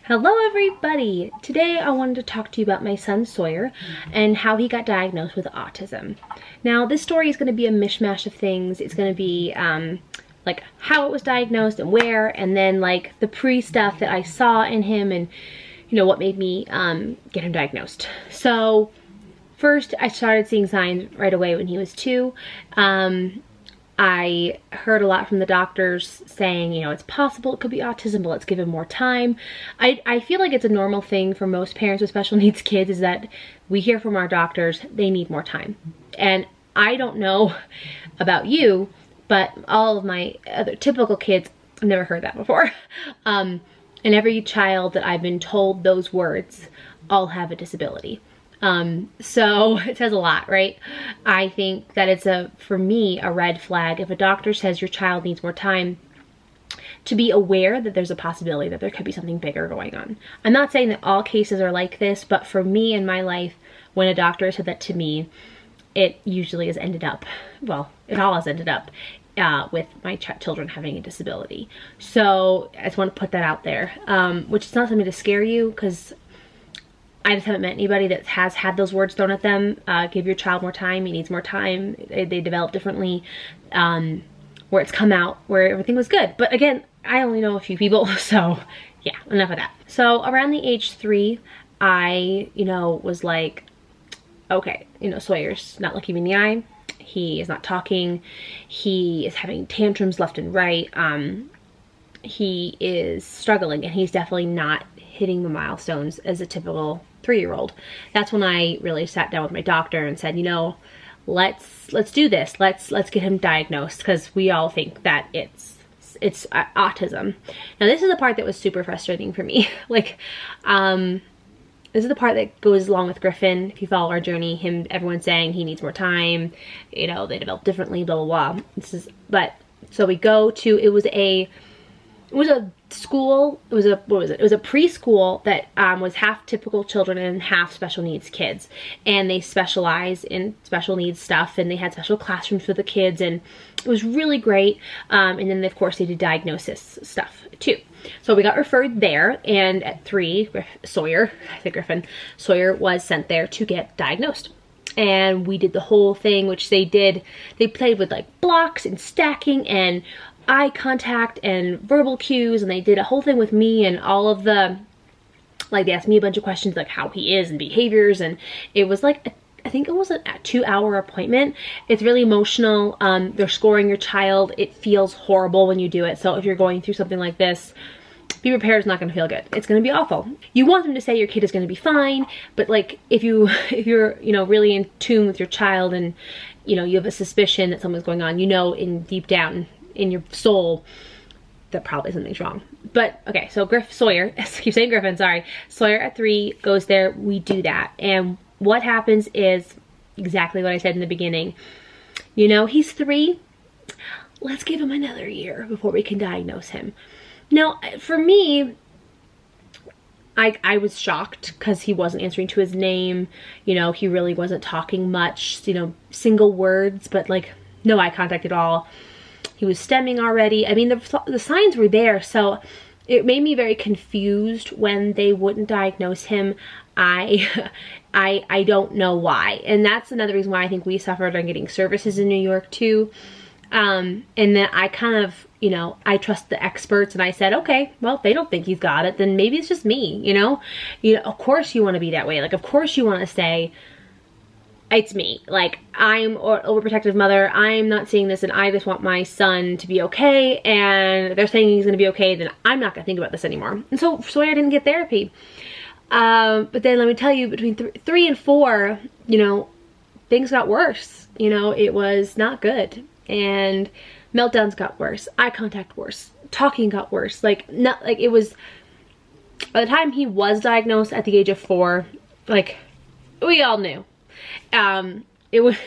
Hello everybody! Today I wanted to talk to you about my son Sawyer and how he got diagnosed with autism. Now this story is going to be a mishmash of things. It's going to be like how it was diagnosed and where, and then like the pre-stuff that I saw in him and what made me get him diagnosed. So first I started seeing signs right away when he was 2. I heard a lot from the doctors saying, it's possible it could be autism, but let's give him more time. I feel like it's a normal thing for most parents with special needs kids is that we hear from our doctors they need more time. And I don't know about you, but all of my other typical kids, I've never heard that before. And every child that I've been told those words all have a disability. So it says a lot, right? I think that it's for me, a red flag. If a doctor says your child needs more time, to be aware that there's a possibility that there could be something bigger going on. I'm not saying that all cases are like this, but for me in my life, when a doctor said that to me, it usually has ended up, well, it all has ended up with my children having a disability. So I just want to put that out there, which is not something to scare you, because I just haven't met anybody that has had those words thrown at them. Give your child more time. He needs more time. They develop differently. Where it's come out where everything was good. But again, I only know a few people. So yeah, enough of that. So around the age 3, I, was like, okay, Sawyer's not looking me in the eye. He is not talking. He is having tantrums left and right. He is struggling, and he's definitely not hitting the milestones as a typical 3-year-old. That's when I really sat down with my doctor and said, let's do this. Let's get him diagnosed, because we all think that it's autism. Now this is the part that was super frustrating for me. Like, this is the part that goes along with Griffin. If you follow our journey, everyone's saying he needs more time. They develop differently, blah blah blah. So we go to, it was a school, it was a preschool that was half typical children and half special needs kids, and they specialize in special needs stuff, and they had special classrooms for the kids, and it was really great. And then of course they did diagnosis stuff too. So we got referred there, and at 3, Sawyer was sent there to get diagnosed. And we did the whole thing, which they played with like blocks and stacking and eye contact and verbal cues, and they did a whole thing with me and all of the, like, they asked me a bunch of questions like how he is and behaviors, and it was like, I think it was a 2-hour appointment. It's really emotional. They're scoring your child. It feels horrible when you do it. So if you're going through something like this, be prepared. It's not going to feel good. It's going to be awful. You want them to say your kid is going to be fine, but like if you're really in tune with your child, and you have a suspicion that something's going on, in deep down in your soul that probably something's wrong. But okay, so Sawyer, I keep saying Griffin, sorry. Sawyer at 3 goes there. We do that, and what happens is exactly what I said in the beginning. He's 3. Let's give him another year before we can diagnose him. Now, for me, I was shocked because he wasn't answering to his name. He really wasn't talking much, single words, but like no eye contact at all. He was stemming already. I mean, the signs were there, so it made me very confused when they wouldn't diagnose him. I don't know why, and that's another reason why I think we suffered on getting services in New York too. And then I kind of, I trust the experts, and I said, okay, well, if they don't think he's got it, then maybe it's just me. Of course you want to be that way. Like, of course you want to say, it's me. Like, I'm an overprotective mother. I'm not seeing this, and I just want my son to be okay. And if they're saying he's going to be okay, then I'm not going to think about this anymore. And so I didn't get therapy. But then let me tell you, between 3 and 4, things got worse. It was not good. And meltdowns got worse. Eye contact worse. Talking got worse. It was, by the time he was diagnosed at the age of 4, like, we all knew. It was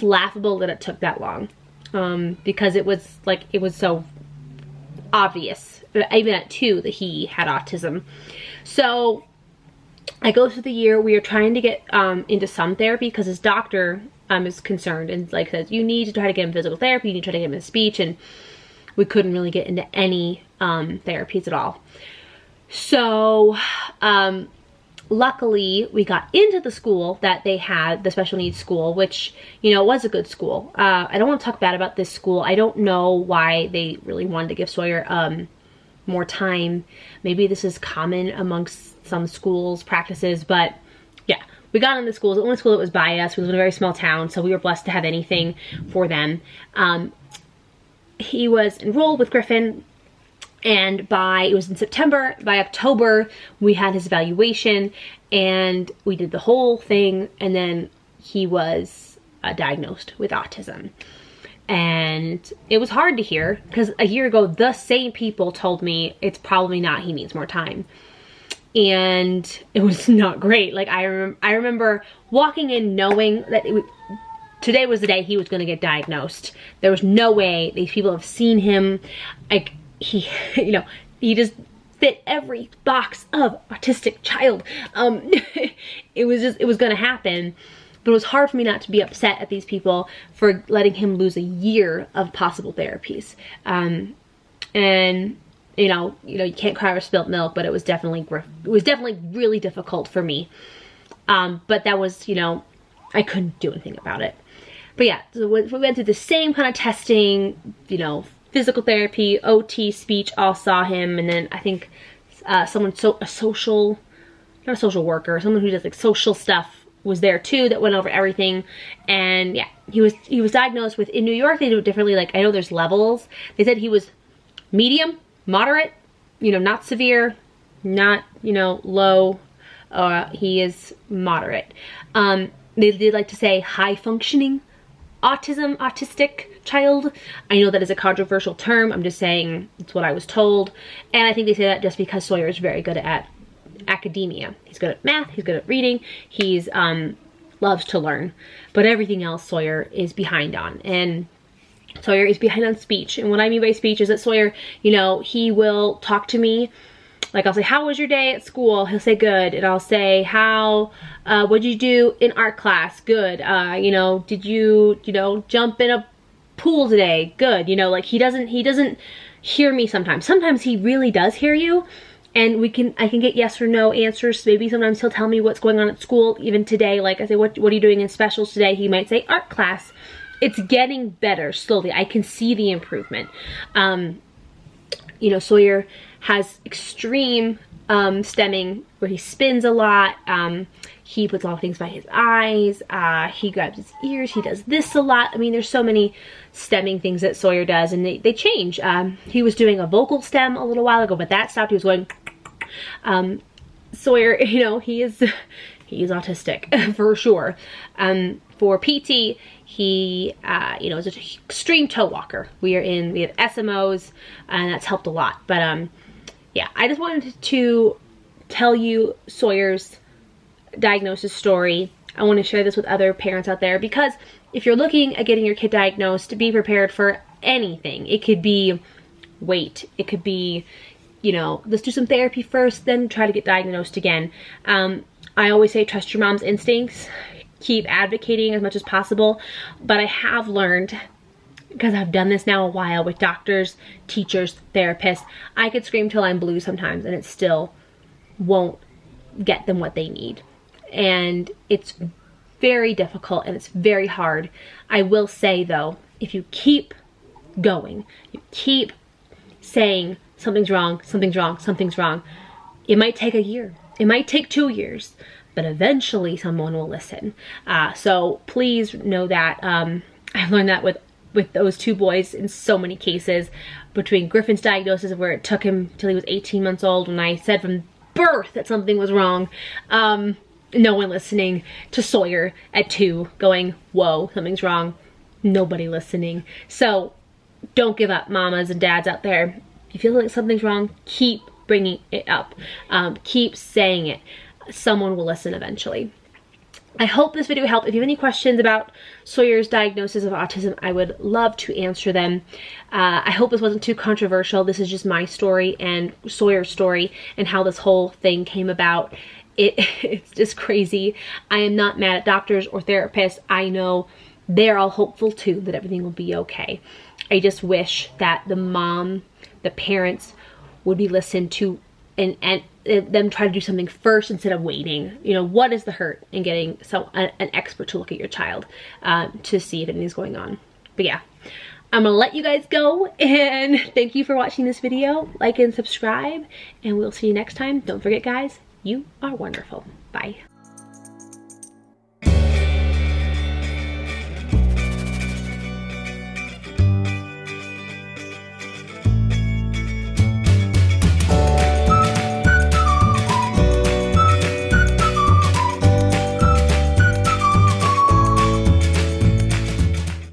laughable that it took that long, because it was so obvious, even at 2, that he had autism. So I go through the year. We are trying to get into some therapy because his doctor is concerned and like says, you need to try to get him physical therapy, you need to try to get him in speech. And we couldn't really get into any therapies at all. So luckily we got into the school that they had, the special needs school, which, you know, was a good school. I don't want to talk bad about this school. I don't know why they really wanted to give Sawyer more time. Maybe this is common amongst some schools' practices, but yeah, we got into the school. It was the only school that was by us. We live in a very small town, so we were blessed to have anything for them. He was enrolled with Griffin, and it was in September. By October, we had his evaluation, and we did the whole thing, and then he was diagnosed with autism. And it was hard to hear, because a year ago, the same people told me it's probably not, he needs more time. And it was not great. Like, I remember walking in knowing that today was the day he was going to get diagnosed. There was no way. These people have seen him. Like, he, you know, he just fit every box of autistic child. It was going to happen. But it was hard for me not to be upset at these people for letting him lose a year of possible therapies. And you know, you can't cry over spilt milk, but it was definitely really difficult for me. But that was, you know, I couldn't do anything about it. But yeah, so we went through the same kind of testing, you know, physical therapy, OT, speech, all saw him. And then I think someone, not a social worker, someone who does like social stuff was there too, that went over everything. And yeah, he was diagnosed with, in New York they do it differently. Like, I know there's levels. They said he was medium, moderate, you know, not severe, not, you know, low. He is moderate. They did like to say high functioning autistic child. I know that is a controversial term. I'm just saying it's what I was told. And I think they say that just because Sawyer is very good at academia. He's good at math, he's good at reading, he's loves to learn. But everything else Sawyer is behind on. And Sawyer is behind on speech. And what I mean by speech is that Sawyer, you know, he will talk to me. Like, I'll say, how was your day at school? He'll say, good. And I'll say, what'd you do in art class? Good. You know, did you know, jump in a pool today? Good. You know, like, he doesn't hear me sometimes. Sometimes he really does hear you. And I can get yes or no answers. Maybe sometimes he'll tell me what's going on at school. Even today, like I say, what are you doing in specials today? He might say art class. It's getting better slowly. I can see the improvement. You know, Sawyer has extreme stemming where he spins a lot. He puts a lot of things by his eyes. He grabs his ears. He does this a lot. I mean, there's so many stemming things that Sawyer does, and they change. He was doing a vocal stem a little while ago, but that stopped. He was going. Sawyer, you know, he is autistic for sure. For PT, he, you know, is an extreme toe walker. We have SMOs, and that's helped a lot. But yeah, I just wanted to tell you Sawyer's diagnosis story. I want to share this with other parents out there, because if you're looking at getting your kid diagnosed, be prepared for anything. It could be weight. It could be, you know, let's do some therapy first, then try to get diagnosed again. I always say trust your mom's instincts. Keep advocating as much as possible. But I have learned, because I've done this now a while with doctors, teachers, therapists, I could scream till I'm blue sometimes and it still won't get them what they need. And it's very difficult and it's very hard. I will say though, if you keep going, you keep saying something's wrong, something's wrong, something's wrong, it might take a year, it might take 2 years, but eventually someone will listen. So please know that. I've learned that with those 2 boys in so many cases, between Griffin's diagnosis, where it took him till he was 18 months old, when I said from birth that something was wrong. No one listening, to Sawyer at 2 going, whoa, something's wrong. Nobody listening. So don't give up, mamas and dads out there. If you feel like something's wrong, keep bringing it up. Keep saying it. Someone will listen eventually. I hope this video helped. If you have any questions about Sawyer's diagnosis of autism, I would love to answer them. I hope this wasn't too controversial. This is just my story and Sawyer's story and how this whole thing came about. It's just crazy. I am not mad at doctors or therapists. I know they're all hopeful too that everything will be okay. I just wish that the parents would be listened to and them try to do something first instead of waiting. You know, what is the hurt in getting an expert to look at your child to see if anything's going on. But yeah, I'm gonna let you guys go, and thank you for watching this video. Like and subscribe, and we'll see you next time. Don't forget, guys, you are wonderful. Bye.